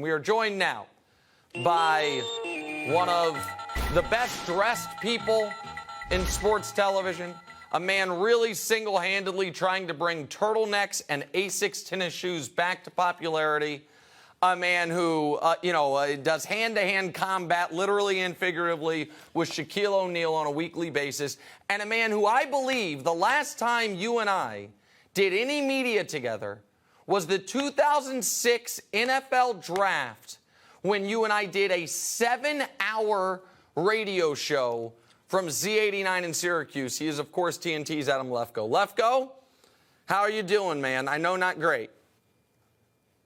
We are joined now by one of the best-dressed people in sports television, a man really single-handedly trying to bring turtlenecks and Asics tennis shoes back to popularity, a man who, does hand-to-hand combat, literally and figuratively, with Shaquille O'Neal on a weekly basis, and a man who I believe the last time you and I did any media together was the 2006 NFL Draft, when you and I did a 7-hour radio show from Z89 in Syracuse. He is, of course, TNT's Adam Lefkoe. Lefkoe, how are you doing, man? I know not great.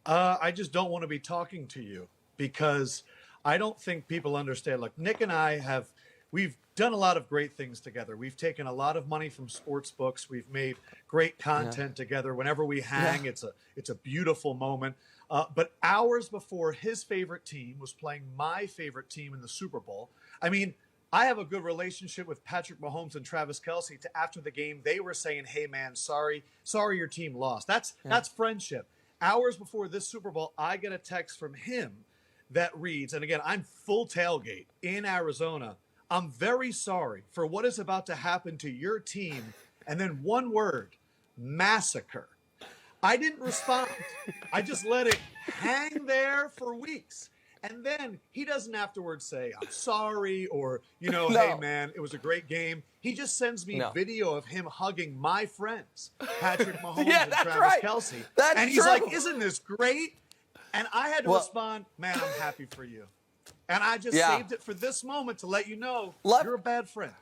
I just don't want to be talking to you because I don't think people understand. Look, Nick and I we've done a lot of great things together. We've taken a lot of money from sports books. We've made great content together. Whenever we hang, it's a beautiful moment. But hours before his favorite team was playing my favorite team in the Super Bowl, I mean, I have a good relationship with Patrick Mahomes and Travis Kelce. After the game, they were saying, "Hey, man, sorry your team lost." That's friendship. Hours before this Super Bowl, I get a text from him that reads, and again, I'm full tailgate in Arizona. "I'm very sorry for what is about to happen to your team." And then one word, massacre. I didn't respond. I just let it hang there for weeks. And then he doesn't afterwards say, "I'm sorry," or, No. "Hey, man, it was a great game." He just sends me video of him hugging my friends, Patrick Mahomes and Travis Kelce. And he's like, "Isn't this great?" And I had to respond, "Man, I'm happy for you." And I just saved it for this moment to let you know you're a bad friend.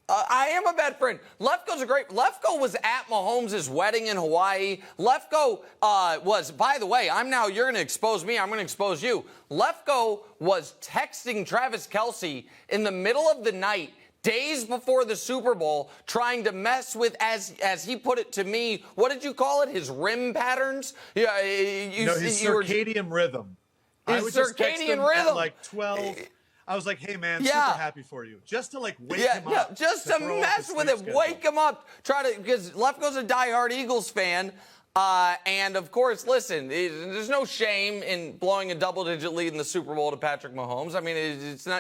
I am a bad friend. Lefkoe was at Mahomes' wedding in Hawaii. Lefkoe was, by the way, you're going to expose me, I'm going to expose you. Lefkoe was texting Travis Kelce in the middle of the night, days before the Super Bowl, trying to mess with, as he put it to me, what did you call it? His rim patterns? His circadian rhythm. His circadian rhythm. At like 12. I was like, "Hey, man, super happy for you." Just to wake him up. Just to mess with him, wake him up. Because Lefkoe's a diehard Eagles fan. And, of course, listen, there's no shame in blowing a double-digit lead in the Super Bowl to Patrick Mahomes. I mean,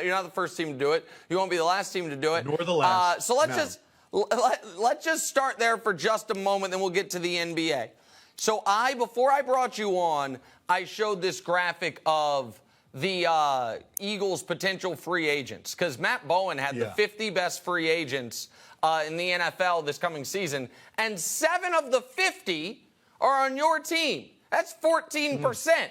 you're not the first team to do it. You won't be the last team to do it. Nor the last. So let's just start there for just a moment, then we'll get to the NBA. So before I brought you on, I showed this graphic of the Eagles' potential free agents, because Matt Bowen had the 50 best free agents in the NFL this coming season, and 7 of the 50 are on your team. That's 14%.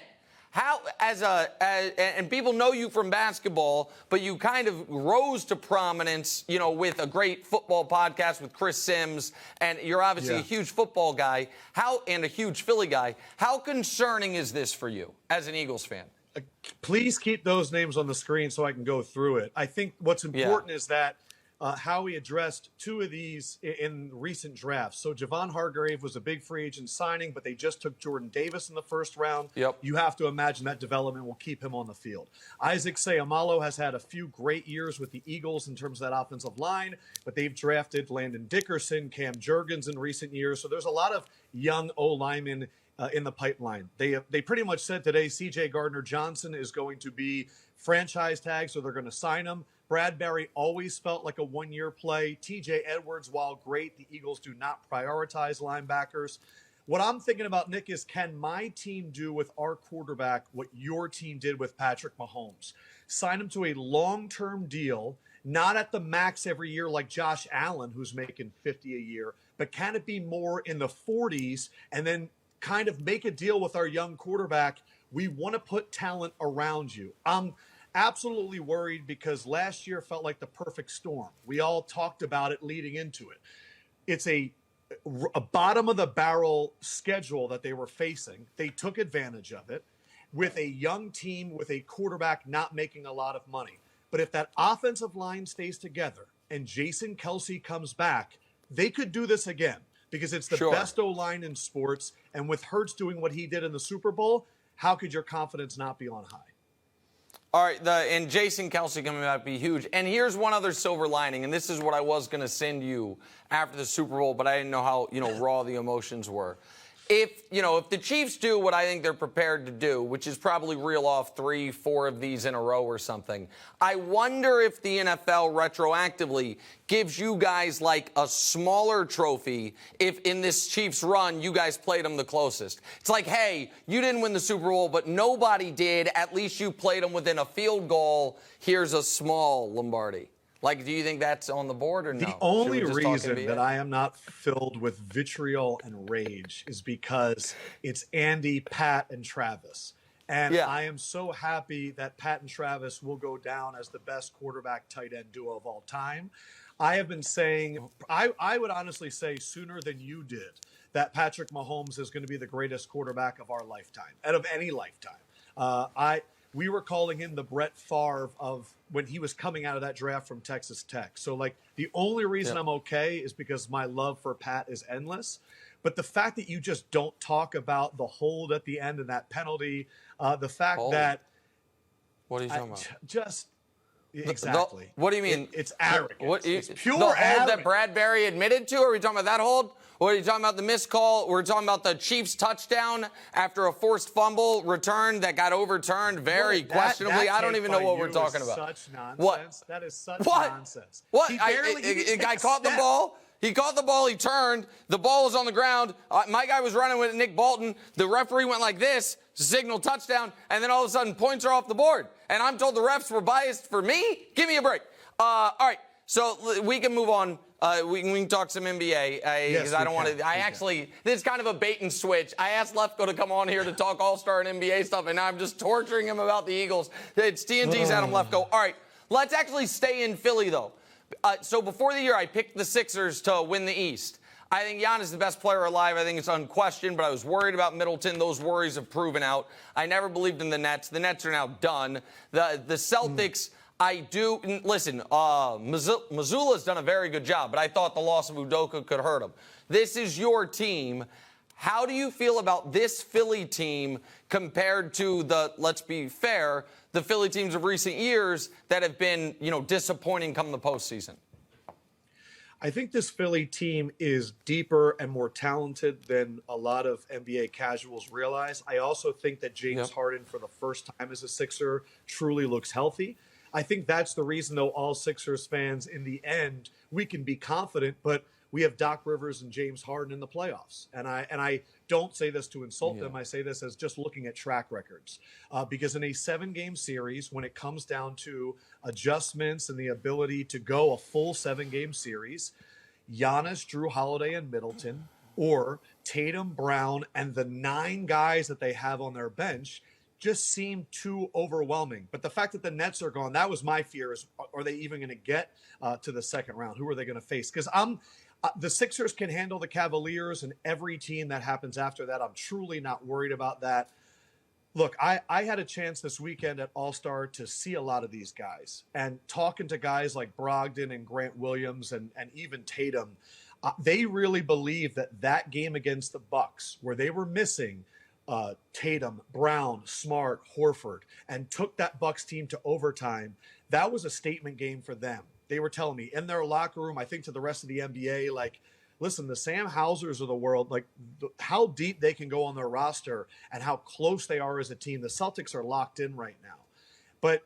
How, and people know you from basketball, but you kind of rose to prominence, with a great football podcast with Chris Sims, and you're obviously a huge football guy, and a huge Philly guy. How concerning is this for you as an Eagles fan? Please keep those names on the screen so I can go through it. I think what's important is that Howie addressed 2 of these in recent drafts. So Javon Hargrave was a big free agent signing, but they just took Jordan Davis in the first round. Yep. You have to imagine that development will keep him on the field. Isaac Seumalo has had a few great years with the Eagles in terms of that offensive line, but they've drafted Landon Dickerson, Cam Jurgens in recent years. So there's a lot of young O-linemen in the pipeline. They pretty much said today C.J. Gardner-Johnson is going to be franchise tag, so they're going to sign him. Bradbury always felt like a one-year play. T.J. Edwards, while great, the Eagles do not prioritize linebackers. What I'm thinking about, Nick, is can my team do with our quarterback what your team did with Patrick Mahomes? Sign him to a long-term deal, not at the max every year like Josh Allen, who's making $50 a year, but can it be more in the 40s and then kind of make a deal with our young quarterback? We want to put talent around you. I'm absolutely worried because last year felt like the perfect storm. We all talked about it leading into it. It's a bottom of the barrel schedule that they were facing. They took advantage of it with a young team, with a quarterback not making a lot of money. But if that offensive line stays together and Jason Kelce comes back, they could do this again. Because it's the best O-line in sports. And with Hurts doing what he did in the Super Bowl, how could your confidence not be on high? All right, and Jason Kelce coming back be huge. And here's one other silver lining, and this is what I was going to send you after the Super Bowl, but I didn't know how raw the emotions were. if the Chiefs do what I think they're prepared to do, which is probably reel off 3-4 of these in a row or something, I wonder if the NFL retroactively gives you guys like a smaller trophy if in this Chiefs run you guys played them the closest. It's like, hey, you didn't win the Super Bowl, but nobody did. At least you played them within a field goal. Here's a small Lombardi. Like, do you think that's on the board or no? The only reason that I am not filled with vitriol and rage is because it's Andy, Pat, and Travis. And I am so happy that Pat and Travis will go down as the best quarterback tight end duo of all time. I have been saying, I would honestly say sooner than you did, that Patrick Mahomes is going to be the greatest quarterback of our lifetime, and of any lifetime. We were calling him the Brett Favre of when he was coming out of that draft from Texas Tech. So, like, the only reason I'm okay is because my love for Pat is endless. But the fact that you just don't talk about the hold at the end and that penalty, the fact that... What are you talking about? Just... Exactly. What do you mean? It's arrogance. It's pure the hold arrogance. that Bradbury admitted to? Are we talking about that hold? Or are you talking about the missed call? We're talking about the Chiefs touchdown after a forced fumble return that got overturned very questionably. I don't even know what we're talking about. Such nonsense. What? That is such nonsense. What? The guy caught the ball. He caught the ball. He turned. The ball was on the ground. My guy was running with Nick Bolton. The referee went like this, signal touchdown, and then all of a sudden points are off the board. And I'm told the refs were biased for me? Give me a break. All right, so we can move on. We can talk some NBA because I don't want to. This is kind of a bait and switch. I asked Lefkoe to come on here to talk All-Star and NBA stuff, and now I'm just torturing him about the Eagles. It's TNT's Adam Lefkoe. All right, let's actually stay in Philly, though. So before the year, I picked the Sixers to win the East. I think Giannis is the best player alive. I think it's unquestioned, but I was worried about Middleton. Those worries have proven out. I never believed in the Nets. The Nets are now done. The Celtics... I do. Listen, Missoula's done a very good job, but I thought the loss of Udoka could hurt him. This is your team. How do you feel about this Philly team compared to let's be fair, the Philly teams of recent years that have been, disappointing come the postseason? I think this Philly team is deeper and more talented than a lot of NBA casuals realize. I also think that James Harden, for the first time as a Sixer, truly looks healthy. I think that's the reason, though, all Sixers fans, in the end, we can be confident, but we have Doc Rivers and James Harden in the playoffs. And I don't say this to insult them. I say this as just looking at track records. Because in a 7-game series, when it comes down to adjustments and the ability to go a full 7-game series, Giannis, Drew Holiday, and Middleton, or Tatum, Brown, and the 9 guys that they have on their bench just seemed too overwhelming. But the fact that the Nets are gone, that was my fear. Is, are they even going to get to the second round? Who are they going to face? Because the Sixers can handle the Cavaliers, and every team that happens after that, I'm truly not worried about that. Look, I had a chance this weekend at All-Star to see a lot of these guys. And talking to guys like Brogdon and Grant Williams and even Tatum, they really believe that game against the Bucks, where they were missing Tatum, Brown, Smart, Horford, and took that Bucks team to overtime, that was a statement game for them. They were telling me in their locker room, I think to the rest of the NBA, like, listen, the Sam Hausers of the world, like how deep they can go on their roster and how close they are as a team. The Celtics are locked in right now. But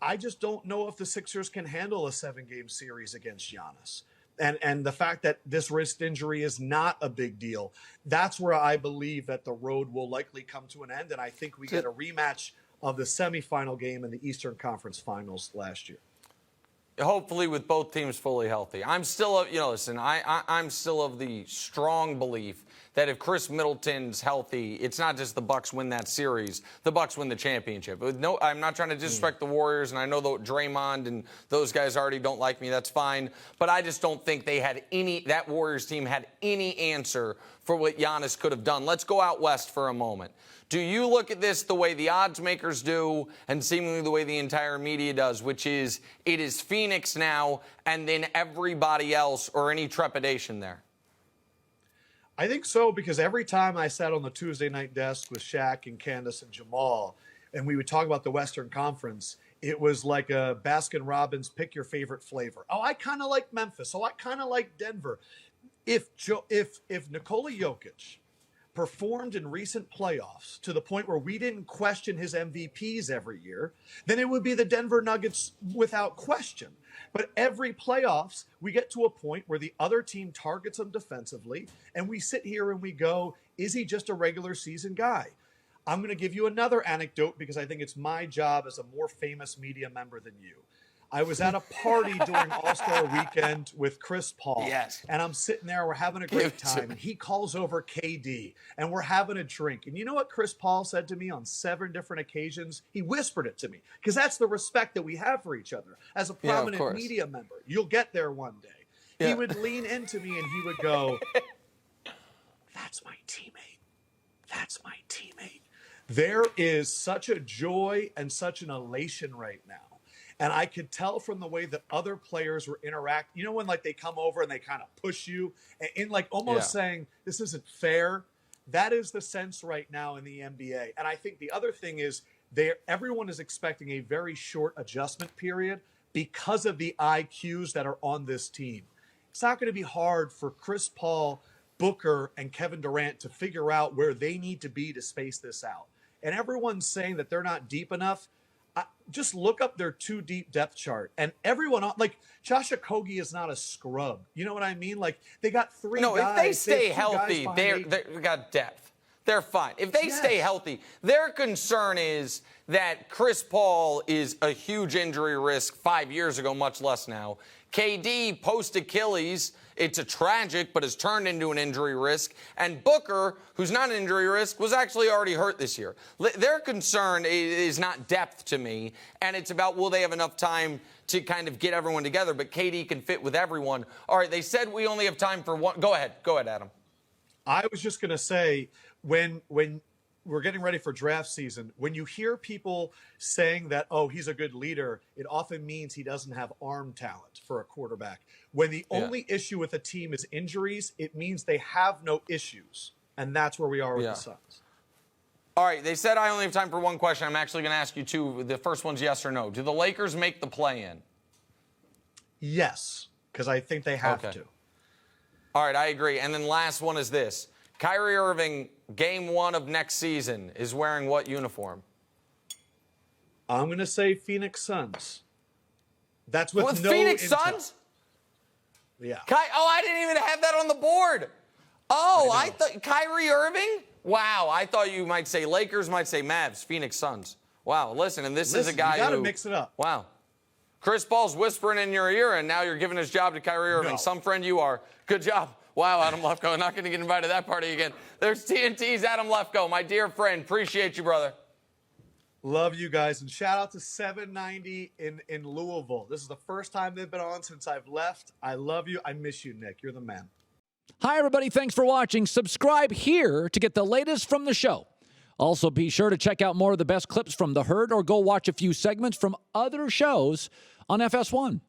I just don't know if the Sixers can handle a 7-game series against Giannis. And the fact that this wrist injury is not a big deal, that's where I believe that the road will likely come to an end. And I think we get a rematch of the semifinal game in the Eastern Conference Finals last year. Hopefully with both teams fully healthy. I'm still, I'm still of the strong belief that if Chris Middleton's healthy, it's not just the Bucks win that series, the Bucks win the championship. I'm not trying to disrespect the Warriors, and I know that Draymond and those guys already don't like me. That's fine. But I just don't think that Warriors team had any answer for what Giannis could have done. Let's go out west for a moment. Do you look at this the way the odds makers do and seemingly the way the entire media does, which is it is Phoenix now and then everybody else, or any trepidation there? I think so, because every time I sat on the Tuesday night desk with Shaq and Candace and Jamal, and we would talk about the Western Conference, it was like a Baskin-Robbins pick your favorite flavor. Oh, I kind of like Memphis. Oh, I kind of like Denver. If Nikola Jokic performed in recent playoffs to the point where we didn't question his MVPs every year, then it would be the Denver Nuggets without question. But every playoffs, we get to a point where the other team targets him defensively, and we sit here and we go, is he just a regular season guy? I'm going to give you another anecdote because I think it's my job as a more famous media member than you. I was at a party during All-Star Weekend with Chris Paul. Yes. And I'm sitting there, we're having a great time. And he calls over KD, and we're having a drink. And you know what Chris Paul said to me on 7 different occasions? He whispered it to me, because that's the respect that we have for each other. As a prominent media member, you'll get there one day. Yeah. He would lean into me, and he would go, that's my teammate. That's my teammate. There is such a joy and such an elation right now. And I could tell from the way that other players were interacting. You know, when like they come over and they kind of push you in like almost saying, this isn't fair. That is the sense right now in the NBA. And I think the other thing is everyone is expecting a very short adjustment period because of the IQs that are on this team. It's not going to be hard for Chris Paul, Booker, and Kevin Durant to figure out where they need to be to space this out. And everyone's saying that they're not deep enough. Just look up their 2-deep depth chart, and everyone like Josh Okogie is not a scrub. You know what I mean? Like they got 3 guys. No, if they stay healthy, they got depth. They're fine. If they stay healthy, their concern is that Chris Paul is a huge injury risk 5 years ago, much less now. KD post-Achilles, it's a tragic, but has turned into an injury risk. And Booker, who's not an injury risk, was actually already hurt this year. Their concern is not depth to me, and it's about will they have enough time to kind of get everyone together. But KD can fit with everyone. All right, they said we only have time for one. Go ahead, Adam. I was just going to say, when we're getting ready for draft season, when you hear people saying that, oh, he's a good leader, it often means he doesn't have arm talent for a quarterback. When the only issue with a team is injuries, it means they have no issues. And that's where we are with the Suns. All right, they said I only have time for one question. I'm actually going to ask you two. The first one's yes or no. Do the Lakers make the play-in? Yes, because I think they have to. All right, I agree. And then last one is this. Kyrie Irving, game 1 of next season, is wearing what uniform? I'm going to say Phoenix Suns. That's with no Phoenix intel. Suns? Yeah. I didn't even have that on the board. I thought Kyrie Irving? Wow, I thought you might say Lakers, might say Mavs, Phoenix Suns. Wow, listen, and this is a guy you got to mix it up. Wow. Chris Paul's whispering in your ear, and now you're giving his job to Kyrie Irving. No. Some friend you are. Good job. Wow, Adam Lefkoe. Not going to get invited to that party again. There's TNT's Adam Lefkoe, my dear friend. Appreciate you, brother. Love you guys. And shout out to 790 in Louisville. This is the first time they've been on since I've left. I love you. I miss you, Nick. You're the man. Hi, everybody. Thanks for watching. Subscribe here to get the latest from the show. Also, be sure to check out more of the best clips from The Herd or go watch a few segments from other shows on FS1.